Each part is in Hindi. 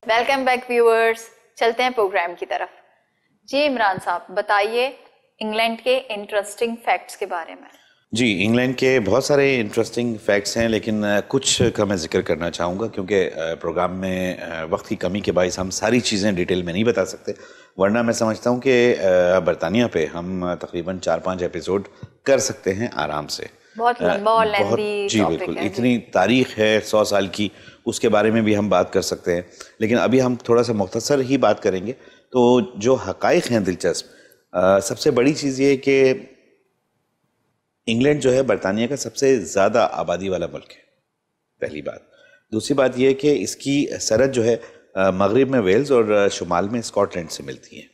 Welcome back viewers. चलते हैं प्रोग्राम की तरफ। जी इमरान साहब, बताइए इंग्लैंड के इंटरेस्टिंग फैक्ट्स के बारे में। जी, इंग्लैंड के बहुत सारे इंटरेस्टिंग फैक्ट्स हैं, लेकिन कुछ का मैं जिक्र करना चाहूँगा क्योंकि प्रोग्राम में वक्त की कमी के बायस हम सारी चीज़ें डिटेल में नहीं बता सकते। वरना मैं समझता हूँ कि बरतानिया पे हम तकरीबन 4-5 एपिसोड कर सकते हैं आराम से। बहुत लंबा और बहुत लेंदी जी टॉपिक बिल्कुल, है। इतनी तारीख है 100 साल की, उसके बारे में भी हम बात कर सकते हैं। लेकिन अभी हम थोड़ा सा मुख्तसर ही बात करेंगे। तो जो हकाइक़ हैं दिलचस्प, सबसे बड़ी चीज़ ये कि इंग्लैंड जो है बरतानिया का सबसे ज़्यादा आबादी वाला मुल्क है, पहली बात। दूसरी बात यह कि इसकी सरहद जो है मगरिब में वेल्स और शुमाल में स्कॉटलैंड से मिलती है।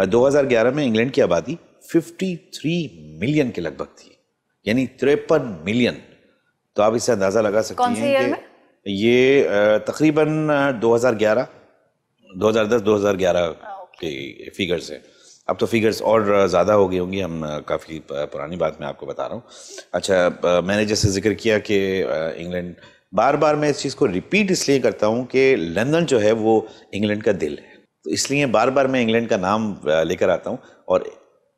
2011 में इंग्लैंड की आबादी 53 मिलियन के लगभग थी, यानी 53 मिलियन। तो आप इससे अंदाज़ा लगा सकती हैं कि ये तकरीबन 2010-2011 के फिगर्स हैं। अब तो फिगर्स और ज़्यादा हो गई होंगी, हम काफ़ी पुरानी बात मैं आपको बता रहा हूँ। अच्छा, मैंने जैसे जिक्र किया कि इंग्लैंड, बार बार मैं इस चीज़ को रिपीट इसलिए करता हूँ कि लंदन जो है वो इंग्लैंड का दिल है, तो इसलिए बार बार मैं इंग्लैंड का नाम लेकर आता हूँ। और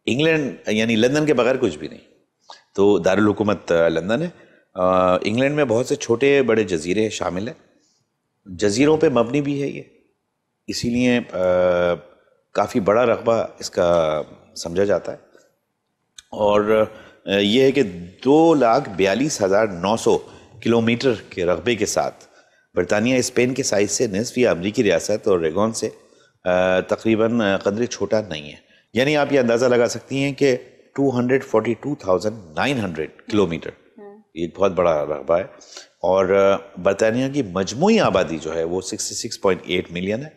इंग्लैंड यानी लंदन के बगैर कुछ भी नहीं, तो दारुल हुकूमत लंदन है। इंग्लैंड में बहुत से छोटे बड़े जजीरे शामिल हैं, जजीरों पे मबनी भी है ये, इसीलिए काफ़ी बड़ा रकबा इसका समझा जाता है। और ये है कि 2,42,900 किलोमीटर के रकबे के साथ बरतानिया स्पेन के साइज से निसफ़ी अमरीकी रियासत और रेगॉन से तकरीबन कदरे छोटा नहीं है। यानी आप ये अंदाज़ा लगा सकती हैं कि 242,900 किलोमीटर, ये बहुत बड़ा रकबा है। और बरतानिया की मजमूई आबादी जो है वो 66.8 मिलियन है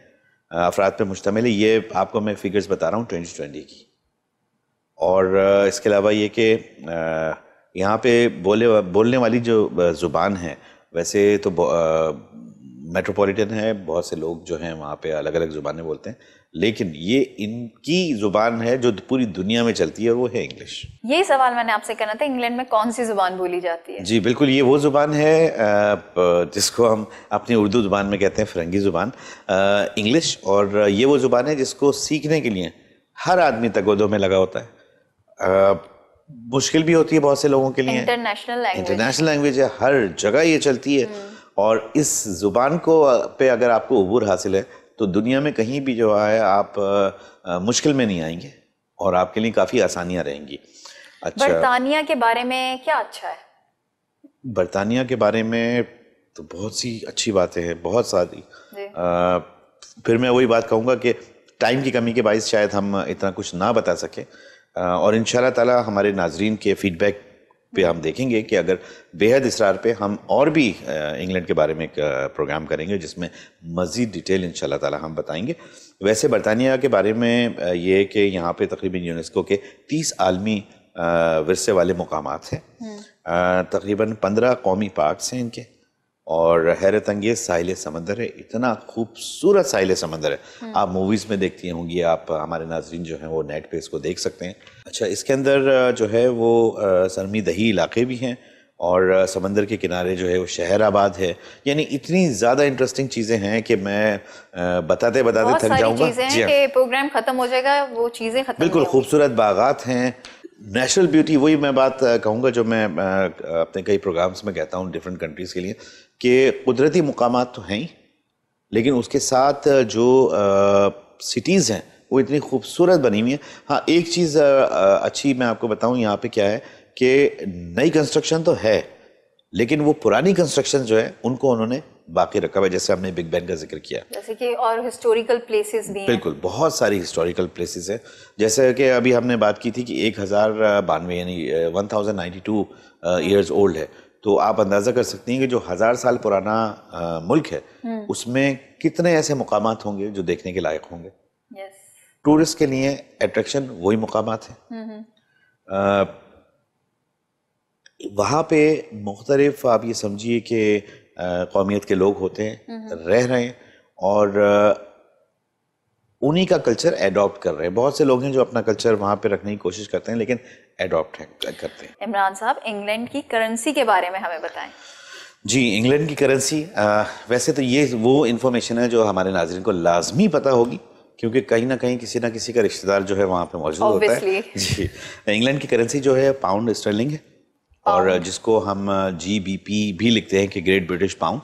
अफराद पे मुश्तमिल है। ये आपको मैं फिगर्स बता रहा हूँ 2020 की। और इसके अलावा ये कि यहाँ पे बोलने वाली जो ज़ुबान है, वैसे तो मेट्रोपॉलिटन है, बहुत से लोग जो हैं वहाँ पे अलग अलग ज़ुबानें बोलते हैं, लेकिन ये इनकी ज़ुबान है जो पूरी दुनिया में चलती है, और वो है इंग्लिश। यही सवाल मैंने आपसे करना था, इंग्लैंड में कौन सी ज़ुबान बोली जाती है? जी बिल्कुल, ये वो ज़ुबान है जिसको हम अपनी उर्दू ज़ुबान में कहते हैं फ़िरंगी ज़ुबान, इंग्लिश। और ये वो ज़ुबान है जिसको सीखने के लिए हर आदमी तगोदो में लगा होता है। मुश्किल भी होती है बहुत से लोगों के लिए। इंटरनेशनल लैंग्वेज है, हर जगह ये चलती है। और इस ज़ुबान को पे अगर आपको उबूर हासिल है तो दुनिया में कहीं भी जो है आप मुश्किल में नहीं आएंगे और आपके लिए काफ़ी आसानियाँ रहेंगी। अच्छा, बरतानिया के बारे में क्या अच्छा है? बरतानिया के बारे में तो बहुत सी अच्छी बातें हैं, बहुत सारी। फिर मैं वही बात कहूँगा कि टाइम की कमी के बायस शायद हम इतना कुछ ना बता सकें, और इंशाल्लाह ताला हमारे नाजरीन के फीडबैक पे हम देखेंगे कि अगर बेहद इसरार पे हम और भी इंग्लैंड के बारे में एक प्रोग्राम करेंगे जिसमें मज़ीद डिटेल इंशाल्लाह ताला हम बताएंगे। वैसे बरतानिया के बारे में ये कि यहाँ पे तकरीबन यूनेस्को के 30 आलमी विरसे वाले मुकामात हैं, तकरीबन 15 कौमी पार्क्स हैं इनके, और हैरत अंगेज साहिल समंदर है, इतना खूबसूरत साहिल समंदर है। आप मूवीज़ में देखती होंगी, आप हमारे नाजरीन जो हैं वो नेट पे इसको देख सकते हैं। अच्छा, इसके अंदर जो है वो सरमी दही इलाके भी हैं, और समंदर के किनारे जो है वो शहर आबाद है। यानी इतनी ज़्यादा इंटरेस्टिंग चीज़ें हैं कि मैं बताते बताते थक जाऊँगा। जी, प्रोग्राम ख़त्म हो जाएगा, वो चीज़ें खत्म बिल्कुल, खूबसूरत बागात हैं, नेचुरल ब्यूटी। वही मैं बात कहूँगा जो मैं अपने कई प्रोग्राम्स में कहता हूँ डिफरेंट कंट्रीज़ के लिए, कि कुदरती मुकामात तो हैं ही, लेकिन उसके साथ जो सिटीज़ हैं वो इतनी खूबसूरत बनी हुई हैं। हाँ, एक चीज़ अच्छी मैं आपको बताऊँ यहाँ पे क्या है कि नई कंस्ट्रक्शन तो है, लेकिन वो पुरानी कंस्ट्रक्शन जो है उनको उन्होंने बाकी रखा हुआ है। जैसे हमने बिग बैन का जिक्र किया, जैसे कि और हिस्टोरिकल प्लेसेस भी हैं। बिल्कुल, बहुत सारी हिस्टोरिकल प्लेसेस है। जैसे कि अभी हमने बात की थी कि 1092 यानी 1092 ईयर्स ओल्ड है, तो आप अंदाज़ा कर सकती हैं कि जो 1000 साल पुराना मुल्क है उसमें कितने ऐसे मुकामात होंगे जो देखने के लायक होंगे। टूरिस्ट के लिए अट्रैक्शन वही मुकामात है। वहाँ पे मुख्तलिफ, आप ये समझिए कि कौमियत के लोग होते हैं, रह रहे हैं, और उन्हीं का कल्चर एडॉप्ट कर रहे हैं। बहुत से लोग हैं जो अपना कल्चर वहाँ पे रखने की कोशिश करते हैं, लेकिन एडॉप्ट करते हैं। इमरान साहब, इंग्लैंड की करेंसी के बारे में हमें बताएं। जी, इंग्लैंड की करेंसी, वैसे तो ये वो इन्फॉर्मेशन है जो हमारे नाज़रीन को लाजमी पता होगी, क्योंकि कहीं ना कहीं किसी ना किसी का रिश्तेदार जो है वहाँ पे मौजूद होता है। जी, इंग्लैंड की करेंसी जो है पाउंड स्टर्लिंग है, और जिसको हम GBP भी लिखते हैं कि ग्रेट ब्रिटिश पाउंड।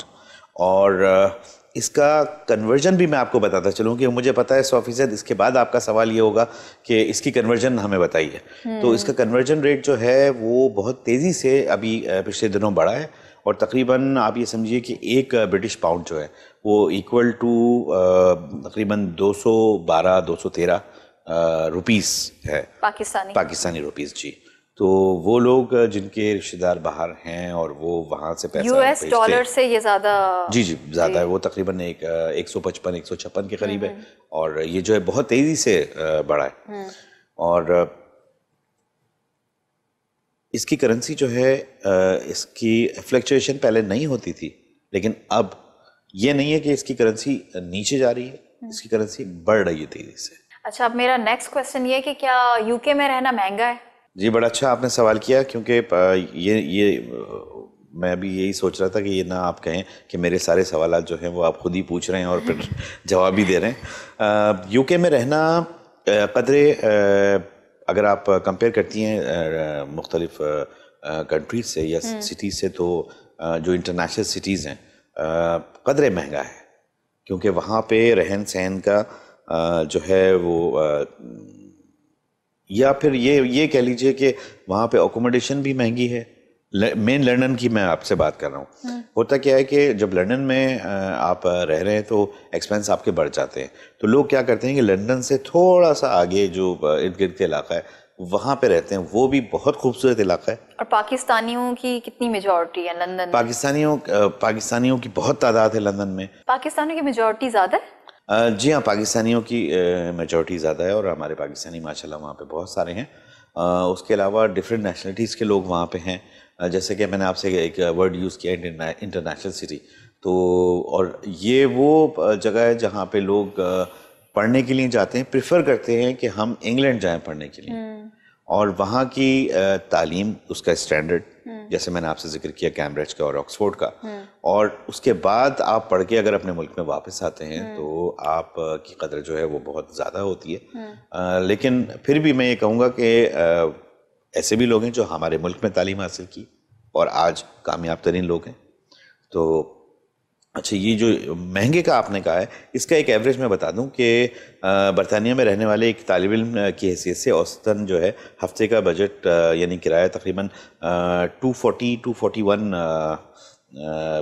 और इसका कन्वर्जन भी मैं आपको बताता चलूँ कि मुझे पता है 100%, इसके बाद आपका सवाल ये होगा कि इसकी कन्वर्जन हमें बताइए। तो इसका कन्वर्जन रेट जो है वो बहुत तेज़ी से अभी पिछले दिनों बढ़ा है, और तकरीबन आप ये समझिए कि एक ब्रिटिश पाउंड जो है वो इक्वल टू तकरीबन 212-213 रुपीस है, पाकिस्तानी रुपीस। जी, तो वो लोग जिनके रिश्तेदार बाहर हैं और वो वहाँ से पैसा US डॉलर से ये ज़्यादा, जी ज़्यादा है, वो तकरीबन 155-156 के करीब है, और ये जो है बहुत तेज़ी से बढ़ा है। और इसकी करेंसी जो है, इसकी फ्लक्चुएशन पहले नहीं होती थी, लेकिन अब ये नहीं है कि इसकी करेंसी नीचे जा रही है, इसकी करेंसी बढ़ रही है तेजी से। अच्छा, अब मेरा नेक्स्ट क्वेश्चन ये है कि क्या UK में रहना महंगा है? जी, बड़ा अच्छा आपने सवाल किया, क्योंकि ये मैं भी यही सोच रहा था कि ये ना आप कहें कि मेरे सारे सवाल जो हैं वो आप खुद ही पूछ रहे हैं और फिर जवाब भी दे रहे हैं। UK में रहना कदरे, अगर आप कंपेयर करती हैं मुख्तलिफ कंट्रीज से या सिटीज़ से, तो जो इंटरनेशनल सिटीज़ हैं कदरे महंगा है, क्योंकि वहाँ पे रहन सहन का जो है वो या फिर ये कह लीजिए कि वहाँ पे अकोमोडेशन भी महंगी है। मेन लंदन की मैं आपसे बात कर रहा हूँ। होता क्या है कि जब लंदन में आप रह रहे हैं तो एक्सपेंस आपके बढ़ जाते हैं, तो लोग क्या करते हैं कि लंदन से थोड़ा सा आगे जो इर्द गिर्द के इलाका है वहाँ पे रहते हैं, वो भी बहुत खूबसूरत इलाका है। और पाकिस्तानियों की कितनी मेजॉरिटी है लंदन में? पाकिस्तानियों की बहुत तादाद है लंदन में। पाकिस्तानियों की मेजॉरिटी ज़्यादा है? जी हाँ, पाकिस्तानियों की मेजॉरिटी ज़्यादा है, और हमारे पाकिस्तानी माशाल्लाह वहाँ पे बहुत सारे हैं। उसके अलावा डिफरेंट नेशनलिटीज़ के लोग वहाँ पे हैं। जैसे कि मैंने आपसे एक वर्ड यूज़ किया, इंटरनेशनल सिटी, तो और ये वो जगह है जहाँ पे लोग पढ़ने के लिए जाते हैं, प्रेफर करते हैं कि हम इंग्लैंड जाएं पढ़ने के लिए। और वहाँ की तालीम, उसका स्टैंडर्ड, जैसे मैंने आपसे जिक्र किया कैम्ब्रिज का और ऑक्सफोर्ड का, और उसके बाद आप पढ़ के अगर अपने मुल्क में वापस आते हैं तो आप की कदर जो है वो बहुत ज़्यादा होती है। लेकिन फिर भी मैं ये कहूँगा कि ऐसे भी लोग हैं जो हमारे मुल्क में तालीम हासिल की और आज कामयाब तरीन लोग हैं। तो अच्छा, ये जो महंगे का आपने कहा है, इसका एक एवरेज मैं बता दूं कि बरतानिया में रहने वाले एक तालिब इल्म की हैसियत से औसतन जो है हफ्ते का बजट यानी किराया तकरीबन 241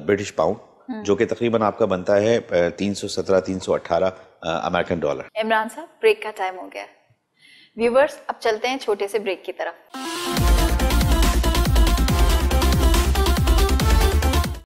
ब्रिटिश पाउंड, जो कि तकरीबन आपका बनता है 317-318 अमेरिकन डॉलर। इमरान साहब, ब्रेक का टाइम हो गया। व्यूवर्स, अब चलते हैं छोटे से ब्रेक की तरफ।